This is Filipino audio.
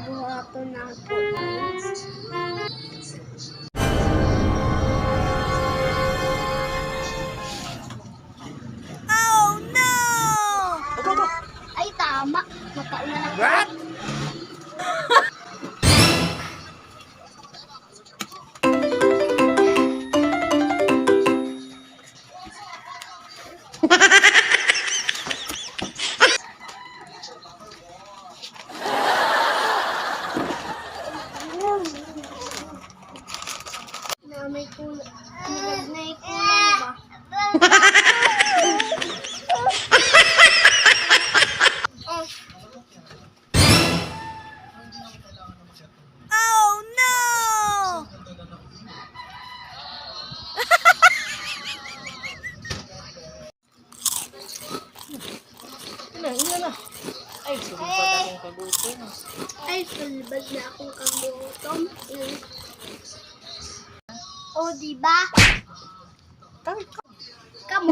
buhaton na po, guys. Oh no! Ay, tama. Makauna na po. What? Na may kulang. Na kulang ba? Oh no! Ina na. Ay, sulipat akong kagutom. Ay, sulbad na akong kagutom. O, diba? Kami Kamu.